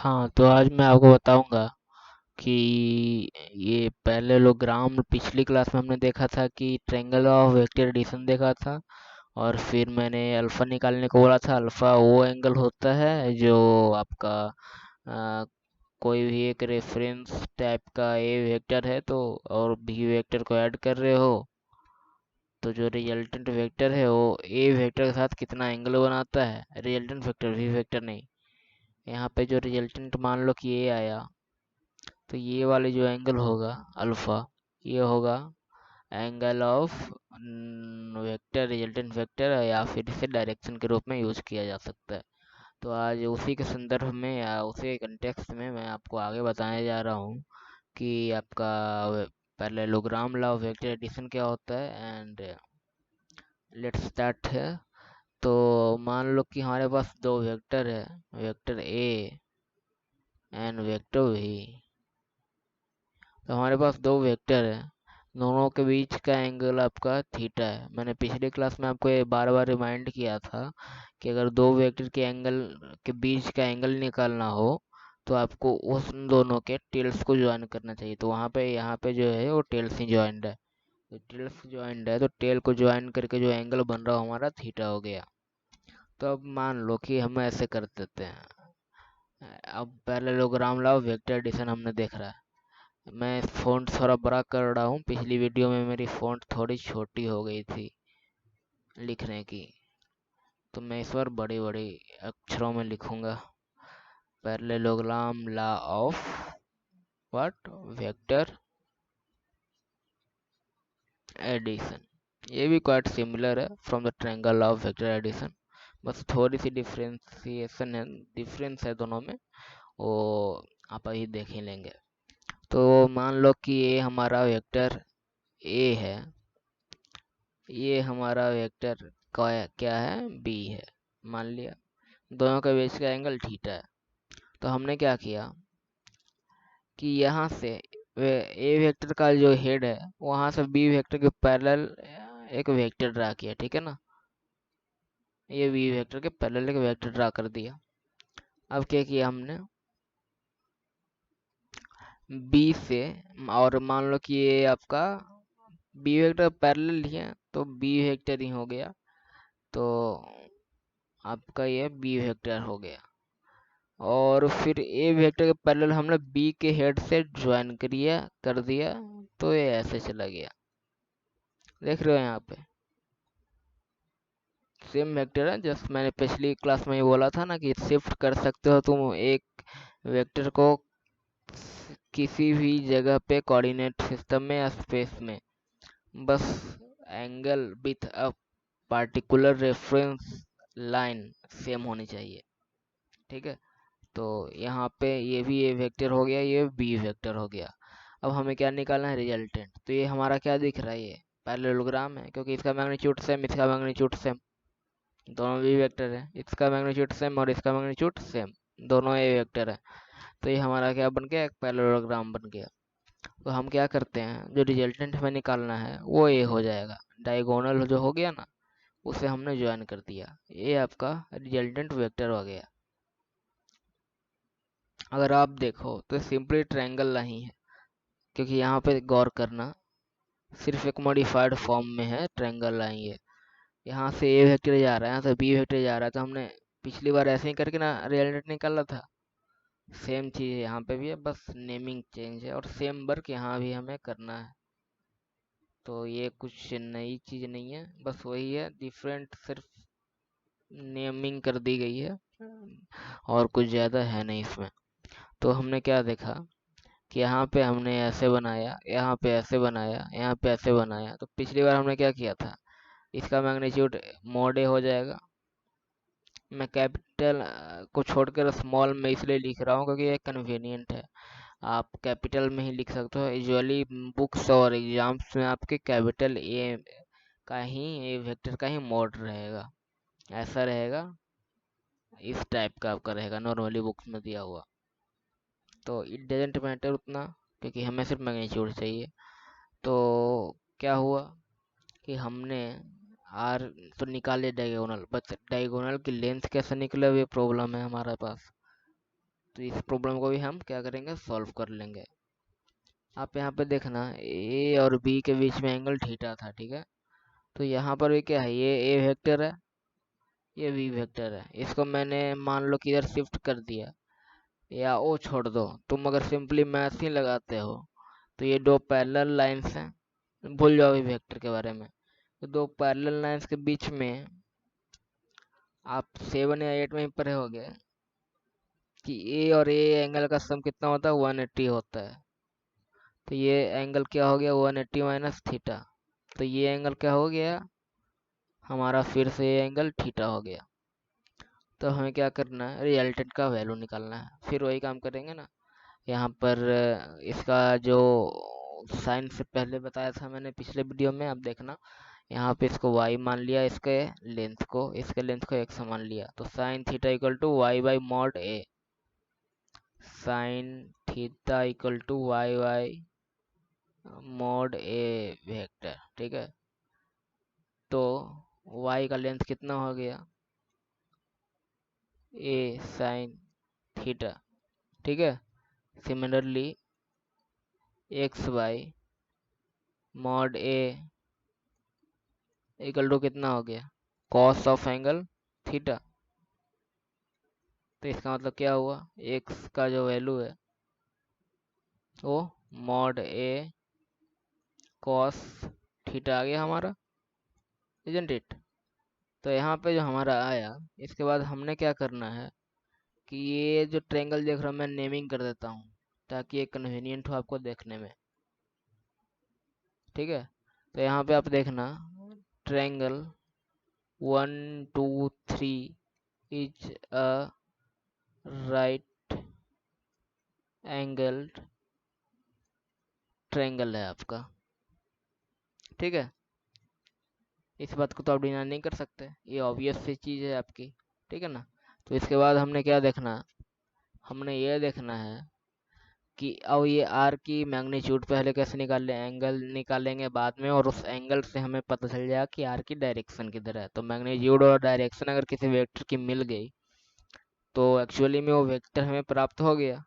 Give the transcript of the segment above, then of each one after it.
हाँ, तो आज मैं आपको बताऊंगा कि ये पैरेललोग्राम पिछली क्लास में हमने देखा था कि ट्रायंगल ऑफ वेक्टर एडिशन देखा था। और फिर मैंने अल्फा निकालने को बोला था। अल्फा वो एंगल होता है जो आपका आ, कोई भी एक रेफरेंस टाइप का ए वेक्टर है तो और बी वेक्टर को ऐड कर रहे हो तो जो रिजल्टेंट वेक्टर है वो ए वेक्टर के साथ कितना एंगल बनाता है, रिजल्टेंट वेक्टर वी वेक्टर नहीं। यहाँ पे जो रिजल्टेंट मान लो कि ये आया तो ये वाले जो एंगल होगा अल्फा, ये होगा angle of vector resultant vector, या फिर इसे डायरेक्शन के रूप में यूज किया जा सकता है। तो आज उसी के संदर्भ में या उसी कंटेक्स्ट में मैं आपको आगे बताने जा रहा हूँ कि आपका parallelogram law of vector addition क्या होता है। एंड लेट्स स्टार्ट है। तो मान लो कि हमारे पास दो वेक्टर है, vector A and vector V. तो हमारे पास दो वेक्टर है, दोनों के बीच का एंगल आपका थीटा है। मैंने पिछली क्लास में आपको ये बार बार रिमाइंड किया था कि अगर दो वेक्टर के एंगल के बीच का एंगल निकालना हो तो आपको उन दोनों के टेल्स को ज्वाइन करना चाहिए। तो वहाँ पे यहाँ पे जो है वो टेल्स ही ज्वाइंट है। तो टेल्स ज्वाइंट है तो टेल को ज्वाइन करके जो एंगल बन रहा हो हमारा थीटा हो गया। तो अब मान लो कि हम ऐसे कर देते हैं। अब पैरेललोग्राम लॉ वेक्टर एडिशन हमने देख रहा है। मैं फ़ॉन्ट थोड़ा बड़ा कर रहा हूँ, पिछली वीडियो में मेरी फ़ॉन्ट थोड़ी छोटी हो गई थी लिखने की, तो मैं इस बार बड़ी बड़ी अक्षरों में लिखूंगा। Parallelogram law of what vector addition. ये भी क्वाइट सिमिलर है from the triangle of vector addition, बस थोड़ी सी डिफ्रेंसिएशन है, डिफरेंस है दोनों में, वो आप अभी देख ही लेंगे। तो मान लो कि ये हमारा वेक्टर ए है, ये हमारा वेक्टर क्या है, बी है। मान लिया दोनों के बीच का एंगल थीटा है। तो हमने क्या किया कि यहाँ से ए वेक्टर का जो हेड है वहां से बी वेक्टर के पैरेलल एक वेक्टर ड्रा किया, ठीक है ना। ये बी वेक्टर के पैरेलल एक वेक्टर ड्रा कर दिया। अब क्या किया हमने, बी से, और मान लो कि ये आपका बी वेक्टर पैरेलल ही है तो बी वेक्टर ही हो गया। तो आपका ये बी वेक्टर हो गया। और फिर ए वेक्टर के पैरेलल हमने बी के हेड से ज्वाइन कर दिया, तो ये ऐसे चला गया। देख रहे हो यहाँ पे सेम वेक्टर है। जस्ट मैंने पिछली क्लास में ही बोला था ना कि शिफ्ट कर सकते हो तुम एक वेक्टर को किसी भी जगह पे कोऑर्डिनेट सिस्टम में या स्पेस में, बस angle with a particular reference line same होनी चाहिए, ठीक है। तो यहाँ पे ये भी ए वेक्टर हो गया, ये बी वेक्टर हो गया। अब हमें क्या निकालना है, रिजल्टेंट। तो ये हमारा क्या दिख रहा है, ये पैरेललोग्राम है क्योंकि इसका मैग्नीट्यूड सेम, इसका मैग्नीट्यूड सेम, दोनों बी वेक्टर है। इसका मैग्नीट्यूड सेम और इसका मैग्नीट्यूड सेम, दोनों ए वेक्टर है। तो ये हमारा क्या बन गया, एक पैरेललोग्राम बन गया। तो हम क्या करते हैं, जो रिजल्टेंट हमें निकालना है वो ए हो जाएगा, डायगोनल जो हो गया ना उसे हमने ज्वाइन कर दिया, ये आपका रिजल्टेंट वेक्टर हो गया। अगर आप देखो तो सिंपली ट्रायंगल नहीं है, क्योंकि यहाँ पे गौर करना सिर्फ एक मॉडिफाइड फॉर्म में है, ट्रायंगल नहीं है। यहाँ से ए वेक्टर जा रहा है, यहाँ से बी वेक्टर जा रहा है, तो हमने पिछली बार ऐसे ही करके ना रिजल्टेंट निकाला था। सेम चीज़ यहाँ पे भी है, बस नेमिंग चेंज है, और सेम वर्क यहाँ भी हमें करना है। तो ये कुछ नई चीज़ नहीं है, बस वही है, डिफरेंट सिर्फ नेमिंग कर दी गई है, और कुछ ज़्यादा है नहीं इसमें। तो हमने क्या देखा कि यहाँ पे हमने ऐसे बनाया, यहाँ पे ऐसे बनाया, यहाँ पे ऐसे बनाया। तो पिछली बार हमने क्या किया था, इसका मैग्नीट्यूड मॉड ए हो जाएगा। मैं कैपिटल को छोड़कर स्मॉल में इसलिए लिख रहा हूँ क्योंकि ये कन्वीनियंट है। आप कैपिटल में ही लिख सकते हो। यूजुअली बुक्स और एग्जाम्स में आपके कैपिटल ए का ही, ए वेक्टर का ही मॉड रहेगा, ऐसा रहेगा, इस टाइप का आपका रहेगा नॉर्मली बुक्स में दिया हुआ। तो इट डजेंट मैटर उतना, क्योंकि हमें सिर्फ मैग्नीट्यूड चाहिए। तो क्या हुआ कि हमने आर तो निकाले डायगोनल, बस डायगोनल की लेंथ कैसे निकले ये प्रॉब्लम है हमारे पास। तो इस प्रॉब्लम को भी हम क्या करेंगे, सॉल्व कर लेंगे। आप यहाँ पे देखना ए और बी के बीच में एंगल थीटा था, ठीक है। तो यहाँ पर भी क्या है, ये ए वेक्टर है, ये बी वेक्टर है। इसको मैंने मान लो कि इधर शिफ्ट कर दिया, या ओ छोड़ दो। तुम अगर सिंपली मैथ ही लगाते हो तो ये दो पैरेलल लाइंस हैं, भूल जाओ अभी वेक्टर के बारे में। तो दो पैरेलल लाइंस के बीच में आप 7 या 8 में ही पढ़े होगे कि ए और ए एंगल का सम कितना होता है, 180 होता है। तो ये एंगल क्या हो गया, 180 माइनस थीटा। तो ये एंगल क्या हो गया हमारा, फिर से ये एंगल थीटा हो गया। तो हमें क्या करना है, रिजल्टेंट का वैल्यू निकालना है। फिर वही काम करेंगे ना, यहाँ पर इसका जो साइन से पहले बताया था मैंने पिछले वीडियो में, अब देखना यहाँ पे इसको y मान लिया, इसके लेंथ को x मान लिया। तो sine theta equal to Y by mod A, sine theta equal to Y by mod A vector, ठीक है। तो y का लेंथ कितना हो गया, ए साइन थीटा, ठीक है। Similarly X by mod A equal to कितना हो गया, कॉस ऑफ एंगल थीटा। तो इसका मतलब क्या हुआ, एक्स का जो वैल्यू है वो मॉड ए कॉस थीटा आ गया हमारा, इजंट इट। तो यहाँ पे जो हमारा आया, इसके बाद हमने क्या करना है कि ये जो ट्रायंगल देख रहा हूँ मैं नेमिंग कर देता हूँ ताकि ये कन्वीनियंट हो आपको देखने में, ठीक है। तो यहाँ पे आप देखना triangle 1 2 3 is a right angled triangle है आपका, ठीक है। इस बात को तो आप डिनाई नहीं कर सकते, ये ऑब्वियस सी चीज़ है आपकी, ठीक है ना। तो इसके बाद हमने क्या देखना, हमने ये देखना है कि अब ये आर की मैग्नीट्यूड पहले कैसे निकाल लें, एंगल निकालेंगे बाद में, और उस एंगल से हमें पता चल जाएगा कि आर की डायरेक्शन किधर है। तो मैग्नीट्यूड और डायरेक्शन अगर किसी वेक्टर की मिल गई तो एक्चुअली में वो वेक्टर हमें प्राप्त हो गया।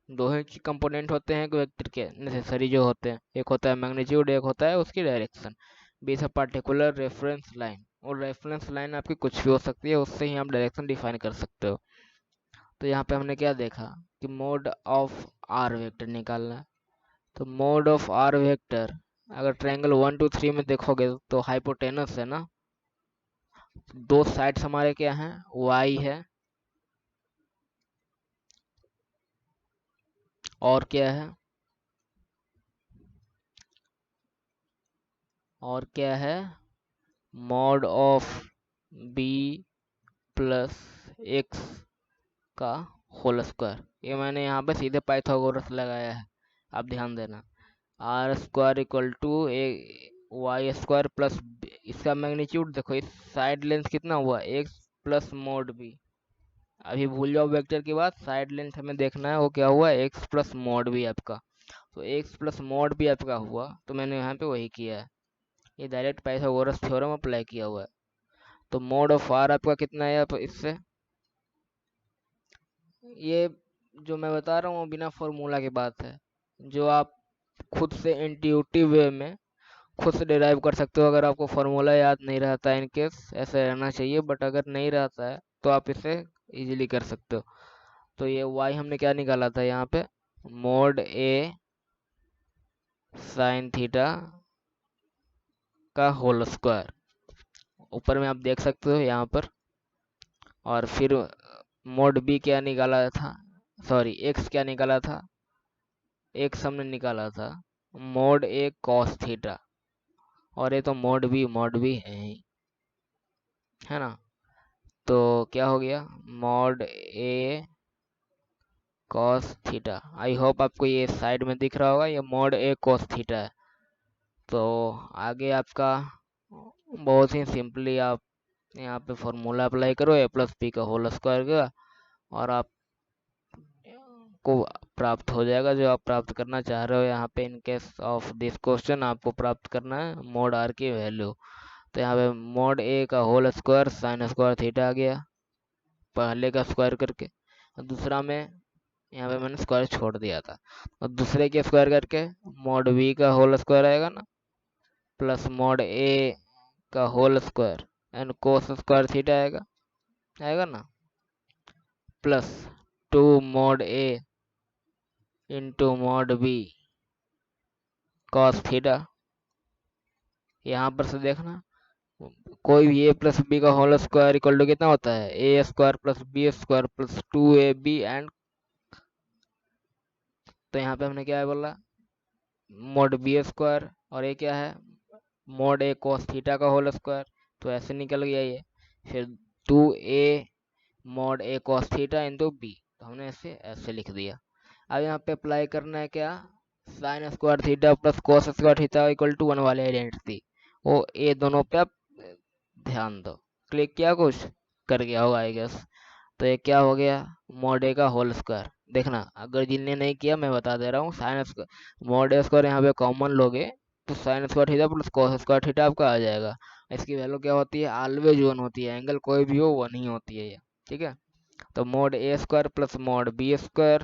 दो ही कंपोनेंट होते हैं वेक्टर के नेसेसरी जो होते हैं, एक होता है मैग्नीट्यूड, एक होता है उसकी direction. Beach a particular reference line, और रेफरेंस लाइन आपकी कुछ भी हो सकती है, उससे ही आप डायरेक्शन डिफाइन कर सकते हो। तो यहाँ पे हमने क्या देखा कि मोड ऑफ आर वेक्टर निकालना है। तो मोड ऑफ आर वेक्टर अगर ट्रायंगल 1 2 3 में देखोगे तो हाइपोटेनस है ना, दो साइड्स हमारे क्या हैं, y है और क्या है, और क्या है, mod of B plus X का होल स्क्वायर। ये मैंने यहाँ पे सीधे पाइथागोरस लगाया है, आप ध्यान देना। R square equal to A Y square plus, इसका मैग्नीट्यूड देखो, इस साइड लेंथ कितना हुआ, एक्स प्लस मोड बी। अभी भूल जाओ वेक्टर की बात, साइड लेंथ हमें देखना है वो क्या हुआ, एक्स प्लस मोड बी आपका। तो एक्स प्लस मोड बी आपका हुआ, तो मैंने यहाँ पे वही किया है, ये डायरेक्ट पाइथागोरस थ्योरम अप्लाई किया हुआ है। तो मोड ऑफ आर आपका कितना है आप इससे, ये जो मैं बता रहा हूँ बिना फॉर्मूला की बात है, जो आप खुद से इंट्यूटिव वे में खुद से डिराइव कर सकते हो। अगर आपको फॉर्मूला याद नहीं रहता है, इन केस ऐसा रहना चाहिए, बट अगर नहीं रहता है तो आप इसे इजीली कर सकते हो। तो ये y हमने क्या निकाला था यहाँ पे, मोड ए साइन थीटा का होल स्क्वायर, ऊपर में आप देख सकते हो यहाँ पर। और फिर मोड बी क्या निकाला था, सॉरी एक्स क्या निकाला था, एक्स हमने निकाला था मोड ए कॉस थीटा, और ये तो मोड बी है ही, है ना। तो क्या हो गया, mod A cos theta. I hope आपको ये साइड में दिख रहा होगा, ये मॉड ए कॉस थीटा है। तो आगे आपका बहुत ही सिंपली आप यहाँ पे फॉर्मूला अप्लाई करो, ए प्लस बी का होल स्क्वायर का, और आप को प्राप्त हो जाएगा जो आप प्राप्त करना चाह रहे हो। यहाँ पे in case of this question आपको प्राप्त करना है मोड आर की वैल्यू। तो यहाँ पे मोड ए का whole square sine square theta आ गया पहले का स्क्वायर करके, और दूसरा में यहाँ पे मैंने स्क्वायर छोड़ दिया था, और दूसरे के स्क्वायर करके मॉड बी का होल स्क्वायर आएगा ना, प्लस मॉड ए का whole square and cos square theta आएगा, आएगा ना, plus 2 mod A into mod B cos theta. यहाँ पर से देखना, कोई भी ए प्लस बी का होल स्क्वायर इक्वल टू कितना होता है, A square plus B square plus 2ab and, तो यहाँ पे हमने क्या है बोला, मॉड बी स्क्वायर, और ये क्या है, मॉड ए कॉस थीटा का होल स्क्वायर, तो ऐसे निकल गया ये। फिर 2a mod A cos theta into B, तो हमने ऐसे ऐसे लिख दिया। अब यहाँ पे अप्लाई करना है क्या, sine square theta plus cos square theta equal to 1 वाले आइडेंटिटी, वो ये दोनों पे आप ध्यान दो। क्लिक किया, कुछ कर गया होगा आई गेस। तो ये क्या हो गया, मॉड ए का होल स्क्वायर। देखना, अगर जिनने नहीं किया मैं बता दे रहा हूँ, sine square mod A square यहाँ पे कॉमन लोगे तो sign square theta plus cos square theta आपका आ जाएगा। इसकी वैल्यू क्या होती है, ऑलवेज वन होती है, एंगल कोई भी हो वन ही होती है ये, ठीक है। तो mod A square plus mod B square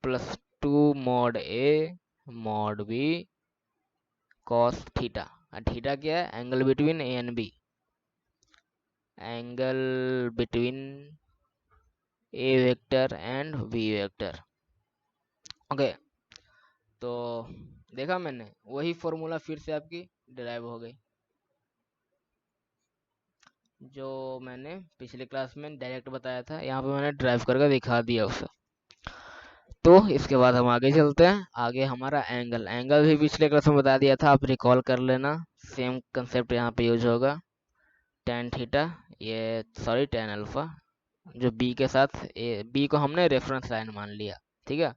plus 2 mod A mod B cos theta, theta क्या है, angle between A and B, angle between A vector and B vector. Okay, तो देखा मैंने, वही फॉर्मूला फिर से आपकी डिराइव हो गई, जो मैंने पिछले क्लास में डायरेक्ट बताया था, यहाँ पे मैंने ड्राइव करके दिखा दिया उसे। तो इसके बाद हम आगे चलते हैं। आगे हमारा एंगल, एंगल भी पिछले क्लास में बता दिया था, आप रिकॉल कर लेना, सेम कंसेप्ट यहाँ पे यूज होगा। टेन थीटा, ये सॉरी टेन अल्फा, जो बी के साथ बी को हमने रेफरेंस लाइन मान लिया, ठीक है।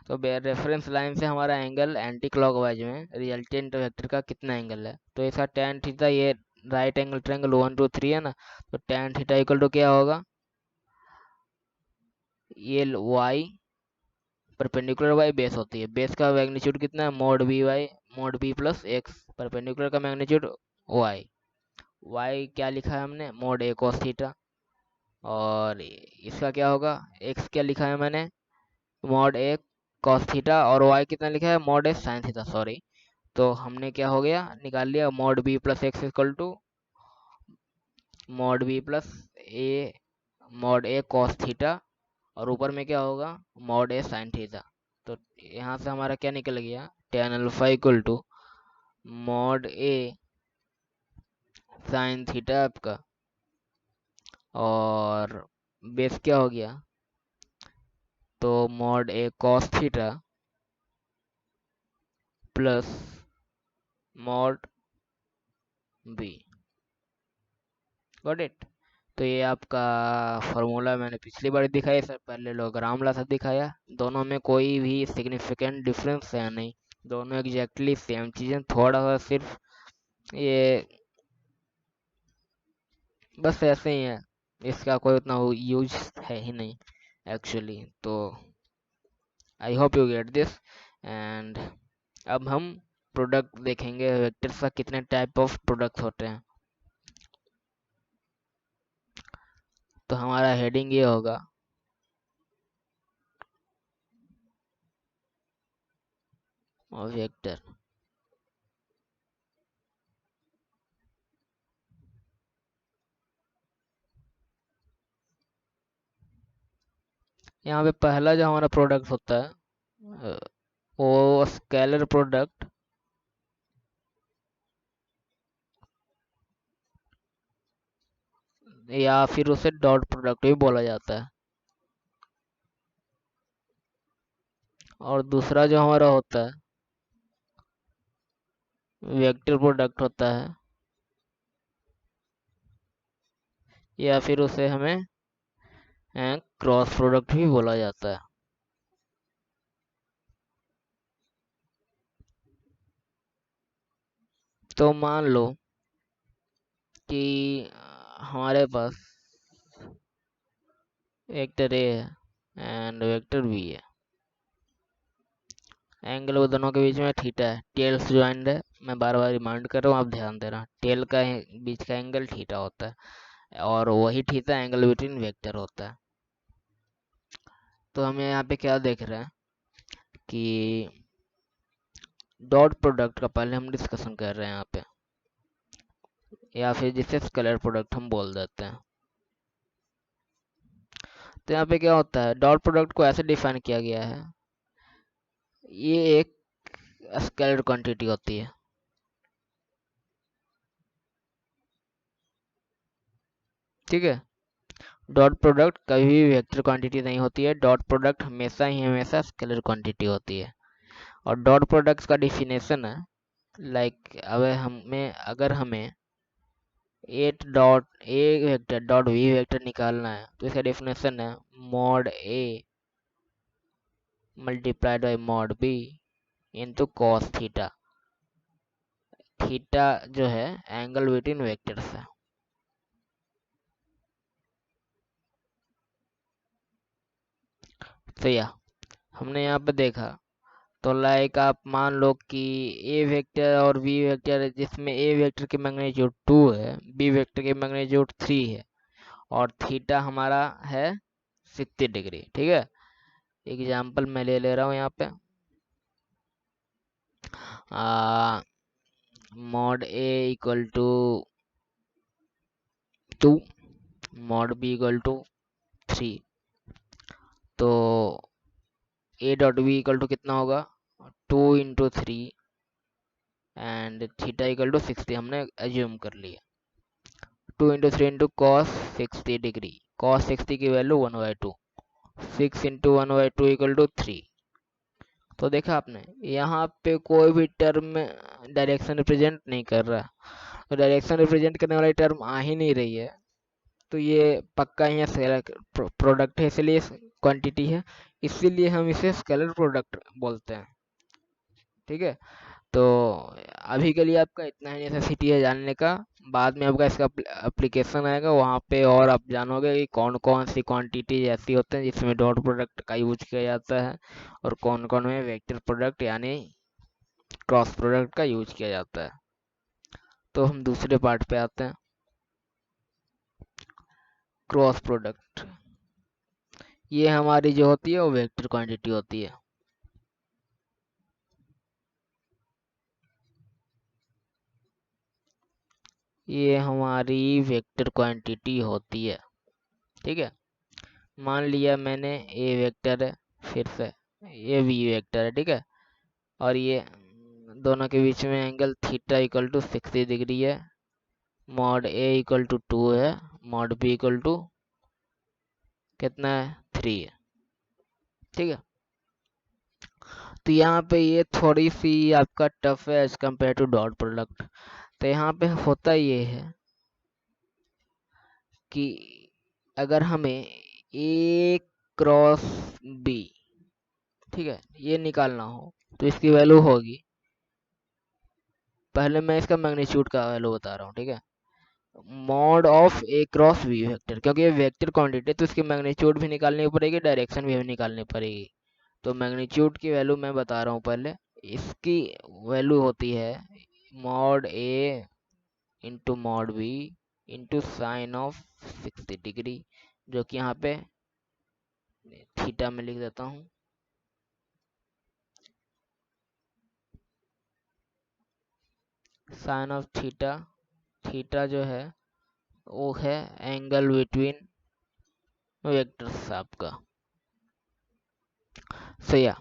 तो रेफरेंस लाइन से हमारा एंगल एंटी क्लॉकवाइज में रिजल्टेंट वेक्टर का कितना एंगल है, तो इसका टेन थीटा, ये राइट एंगल ट्रायंगल 1 2 3 है ना, तो टेन थीटा इक्वल टू क्या होगा, ये वाई परपेंडिकुलर वाई बेस होती है, बेस का मैग्नीट्यूड कितना है, mod B Y mod B plus X, perpendicular का मैग्नीट्यूड वाई, वाई क्या लिखा है हमने, मॉड ए कॉस थीटा, और इसका क्या होगा, एक्स क्या लिखा है मैंने, मॉड ए कॉस थीटा, और वाई कितना लिखा है, mod A sine theta, sorry. तो हमने क्या हो गया, निकाल लिया mod B plus X equal to mod B plus A mod A cos theta, और ऊपर में क्या होगा, मॉड ए साइन थीटा। तो यहाँ से हमारा क्या निकल गया, tan alpha equal to mod A sine theta आपका, और बेस क्या हो गया, तो mod A cos theta plus mod B, got it. तो ये आपका फार्मूला मैंने पिछली बार दिखाया, सर पहले लोग्राम ला सब दिखाया, दोनों में कोई भी सिग्निफिकेंट डिफरेंस है नहीं, दोनों एग्जैक्टली सेम चीज़ें, थोड़ा सा सिर्फ ये बस ऐसे ही है, इसका कोई उतना यूज है ही नहीं एक्चुअली। तो I hope you get this. And अब हम प्रोडक्ट देखेंगे, वेक्टर्स का कितने टाइप ऑफ प्रोडक्ट होते हैं। तो हमारा हेडिंग ये होगा, वेक्टर। यहाँ पे पहला जो हमारा प्रोडक्ट होता है वो स्केलर प्रोडक्ट या फिर उसे डॉट प्रोडक्ट भी बोला जाता है। और दूसरा जो हमारा होता है वेक्टर प्रोडक्ट होता है, या फिर उसे हमें क्रॉस प्रोडक्ट भी बोला जाता है। तो मान लो कि हमारे पास वेक्टर ए है एंड वेक्टर बी है, एंगल वो दोनों के बीच में थीटा है, टेल्स ज्वाइंट है, मैं बार बार रिमाइंड कर रहा हूँ, आप ध्यान देना, टेल का बीच का एंगल थीटा होता है, और वही थीटा एंगल बिटवीन वेक्टर होता है। तो हमें यहाँ पे क्या देख रहे हैं कि डॉट प्रोडक्ट का पहले हम डिस्कशन कर रहे हैं यहाँ पे, या फिर जिसे स्केलर प्रोडक्ट हम बोल देते हैं। तो यहाँ पे क्या होता है, डॉट प्रोडक्ट को ऐसे डिफाइन किया गया है, ये एक स्केलर क्वांटिटी होती है। ठीक है, डॉट प्रोडक्ट कभी भी वेक्टर क्वांटिटी नहीं होती है, डॉट प्रोडक्ट हमेशा स्केलर क्वांटिटी होती है। और डॉट प्रोडक्ट्स का डिफिनेशन है, लाइक अगर हमें at dot A vector dot V vector निकालना है, तो इसका डेफिनेशन है mod A multiplied by mod B into cos theta. Theta जो है एंगल बिटवीन वेक्टर्स है। तो या हमने यहाँ पे देखा, तो लाइक आप मान लो कि ए वेक्टर और बी वेक्टर, जिसमें ए वेक्टर की मैग्नीट्यूड 2 है, बी वेक्टर की मैग्नीट्यूड 3 है, और थीटा हमारा है 60 डिग्री। ठीक है, एग्जाम्पल मैं ले रहा हूँ यहाँ पे, mod A equal to 2, mod B equal to 3, तो A dot B equal to कितना होगा, 2 into 3 and theta equal to 60 हमने एज्यूम कर लिया। 2 into 3 into cos 60 degree, cos 60 की वैल्यू 1/2, 6 इंटू 1/2 इक्वल टू 3। तो देखा आपने, यहाँ पे कोई भी टर्म डायरेक्शन रिप्रेजेंट नहीं कर रहा, तो डायरेक्शन रिप्रेजेंट करने वाली टर्म आ ही नहीं रही है, तो ये पक्का ही स्केलर प्रोडक्ट है, इसलिए क्वांटिटी है, इसीलिए हम इसे स्केलर प्रोडक्ट बोलते हैं। ठीक है, तो अभी के लिए आपका इतना ही नेसेसिटी है जानने का, बाद में आपका इसका एप्लीकेशन आएगा, वहाँ पे और आप जानोगे कि कौन कौन सी क्वांटिटी ऐसी होते हैं जिसमें डॉट प्रोडक्ट का यूज किया जाता है, और कौन कौन में वेक्टर प्रोडक्ट यानी क्रॉस प्रोडक्ट का यूज किया जाता है। तो हम दूसरे पार्ट पे आते हैं, क्रॉस प्रोडक्ट। ये हमारी जो होती है वो वेक्टर क्वांटिटी होती है। ये हमारी वेक्टर क्वांटिटी होती है। ठीक है, मान लिया मैंने ए वेक्टर है, फिर से ये बी वेक्टर है। ठीक है, और ये दोनों के बीच में angle theta equal to 60 degree है, मॉड ए इक्वल टू 2 है, मॉड बी इक्वल टू कितना है, 3 है। ठीक है, तो यहाँ पे ये थोड़ी सी आपका टफ है as compare to dot product. तो यहाँ पे होता ये है कि अगर हमें ए क्रॉस बी, ठीक है, ये निकालना हो, तो इसकी वैल्यू होगी, पहले मैं इसका मैग्नीट्यूड का वैल्यू बता रहा हूँ। ठीक है, mod of A cross B vector, क्योंकि ये वेक्टर क्वांटिटी तो इसकी मैग्नीट्यूड भी निकालनी पड़ेगी, डायरेक्शन भी निकालनी पड़ेगी। तो मैग्नीट्यूड की वैल्यू मैं बता रहा हूँ पहले, इसकी वैल्यू होती है mod A into mod B into sine of 60 degree, जो कि यहाँ पे थीटा में लिख देता हूँ। साइन ऑफ थीटा, थीटा जो है वो है एंगल बिटवीन वेक्टर्स आपका। सो या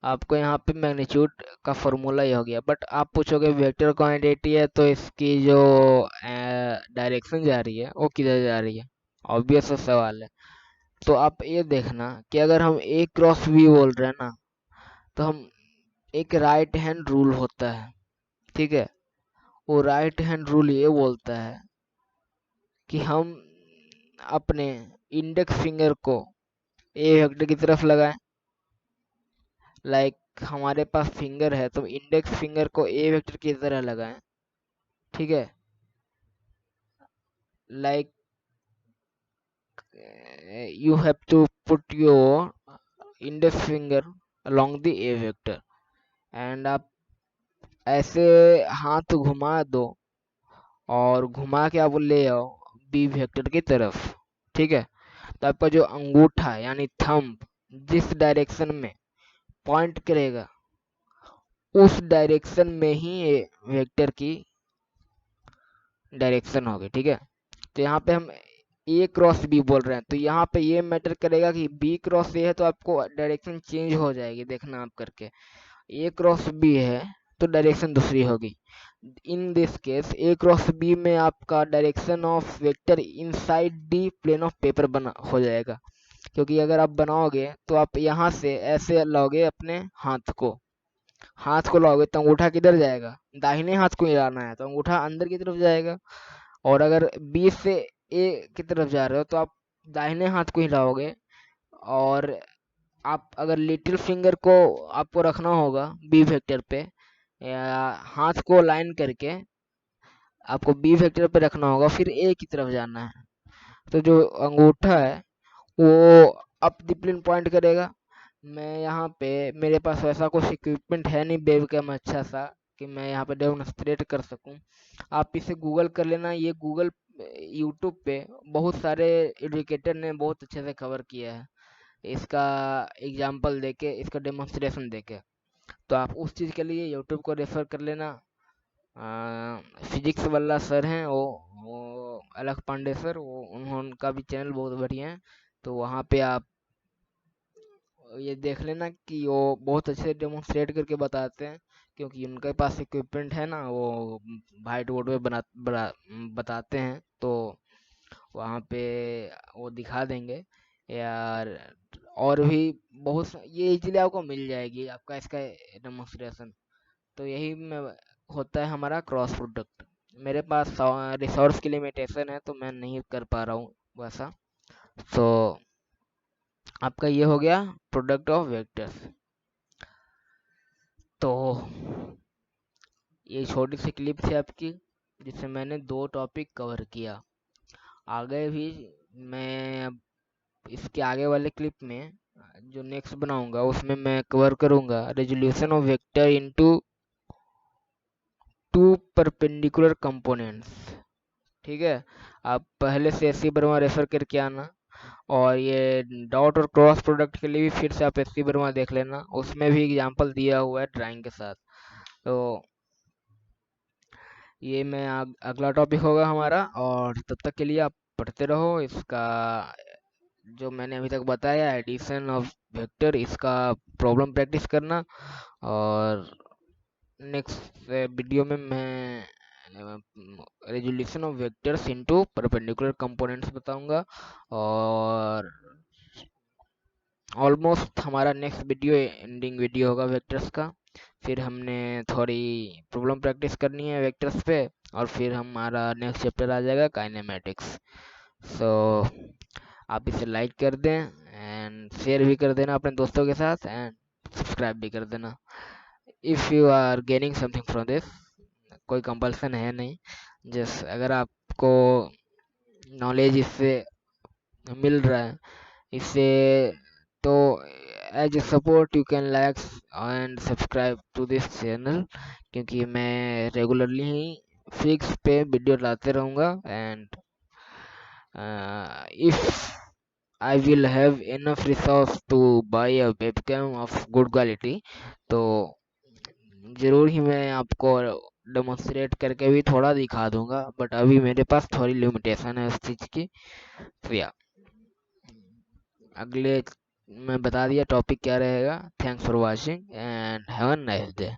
आपको यहाँ पे मैग्नीट्यूड का फॉर्मूला ही हो गया, बट आप पूछोगे वेक्टर क्वांटिटी है तो इसकी जो डायरेक्शन जा रही है वो किधर जा रही है, ऑब्वियस सवाल है। तो आप ये देखना कि अगर हम ए क्रॉस बी बोल रहे हैं ना, तो हम एक राइट हैंड रूल होता है। ठीक है, वो राइट हैंड रूल ये बोलता है कि हम अपने इंडेक्स फिंगर को ए वेक्टर की तरफ लगाएं, लाइक हमारे पास फिंगर है तो इंडेक्स फिंगर को ए वेक्टर की तरह लगाएं। ठीक है, like you have to put your index finger along the a vector, and आप ऐसे हाथ घुमा दो और घुमा के आप ले आओ बी वेक्टर की तरफ। ठीक है, तो आपका जो अंगूठा यानी थंब जिस डायरेक्शन में पॉइंट करेगा उस डायरेक्शन में ही ये वेक्टर की डायरेक्शन होगी, ठीक है। तो यहाँ पे हम ए क्रॉस बी बोल रहे हैं, तो यहाँ पे ये मैटर करेगा कि बी क्रॉस ए है तो आपको डायरेक्शन चेंज हो जाएगी, देखना आप करके। ए क्रॉस बी है तो डायरेक्शन दूसरी होगी। In this case A cross B में आपका direction of vector inside the plane of paper बना हो जाएगा, क्योंकि अगर आप बनाओगे तो आप यहाँ से ऐसे लाओगे अपने हाथ को लाओगे तो अंगूठा किधर जाएगा, दाहिने हाथ को हिलाना है तो अंगूठा अंदर की तरफ जाएगा। और अगर बी से ए की तरफ जा रहे हो तो आप दाहिने हाथ को हिलाओगे। और आप अगर लिटिल फिंगर को आपको रखना होगा बी वेक्टर पे, या हाथ को लाइन करके आपको बी वेक्टर पे रखना होगा, फिर ए की तरफ जाना है, तो जो अंगूठा है वो अप द प्लेन पॉइंट करेगा। मैं यहाँ पे मेरे पास वैसा कुछ इक्विपमेंट है नहीं वेबकैम अच्छा सा कि मैं यहाँ पे डेमोन्स्ट्रेट कर सकूं। आप इसे गूगल कर लेना, ये गूगल यूट्यूब पे बहुत सारे एडुकेटर ने बहुत अच्छे से कवर किया है इसका एग्जाम्पल देके, इसका डेमोन्स्ट्रेशन देके। तो आप उस चीज़ के लिए यूट्यूब को रेफर कर लेना। फिजिक्स वाला सर हैं वो अलख पांडे सर, वो उनका भी चैनल बहुत बढ़िया है। तो वहाँ पे आप ये देख लेना कि वो बहुत अच्छे डेमोन्स्ट्रेट करके बताते हैं, क्योंकि उनके पास इक्विपमेंट है ना, वो वाइट बोर्ड पे बताते हैं। तो वहाँ पे वो दिखा देंगे यार। और भी ये इजीली आपको मिल जाएगी आपका इसका डेमोन्स्ट्रेशन। तो यही में होता है हमारा क्रॉस प्रोडक्ट। मेरे पास रिसोर्स की लिमिटेशन है तो मैं नहीं कर पा रहा हूँ वैसा। तो आपका ये हो गया प्रोडक्ट ऑफ वेक्टर्स। तो ये छोटी सी क्लिप थी आपकी जिससे मैंने 2 टॉपिक कवर किया। आगे भी मैं अब इसके आगे वाले क्लिप में जो नेक्स्ट बनाऊंगा उसमें मैं कवर करूंगा resolution of vector into 2 perpendicular components, ठीक है। आप पहले से एससी वर्मा रेफर करके आना, और ये डॉट और क्रॉस प्रोडक्ट के लिए भी फिर से आप एससी वर्मा देख लेना, उसमें भी एग्जांपल दिया हुआ है ड्राइंग के साथ। तो ये मैं अगला टॉपिक होगा हमारा, और तब तक के लिए आप पढ़ते रहो इसका जो मैंने अभी तक बताया एडिशन ऑफ वेक्टर, इसका प्रॉब्लम प्रैक्टिस करना। और नेक्स्ट वीडियो में मैं resolution of vectors into perpendicular components बताऊंगा। और ऑलमोस्ट हमारा नेक्स्ट वीडियो एंडिंग वीडियो होगा वेक्टर्स का। फिर हमने थोड़ी प्रॉब्लम प्रैक्टिस करनी है वेक्टर्स पे, और फिर हमारा नेक्स्ट चैप्टर आ जाएगा काइनेमेटिक्स। सो आप इसे लाइक कर दें एंड शेयर भी कर देना अपने दोस्तों के साथ, एंड सब्सक्राइब भी कर देना if you are gaining something from this. कोई कंपल्सन है नहीं, जस्ट अगर आपको नॉलेज इससे मिल रहा है इससे, तो as a support you can like and subscribe to this channel, क्योंकि मैं रेगुलरली ही फिक्स पे वीडियो लाते रहूँगा। And if I will have enough resource to buy a webcam of good quality, तो ज़रूर ही मैं आपको डेमोन्स्ट्रेट करके भी थोड़ा दिखा दूंगा, बट अभी मेरे पास थोड़ी लिमिटेशन है उस चीज़ की। तो या अगले मैं बता दिया टॉपिक क्या रहेगा। Thanks for watching and have a nice day.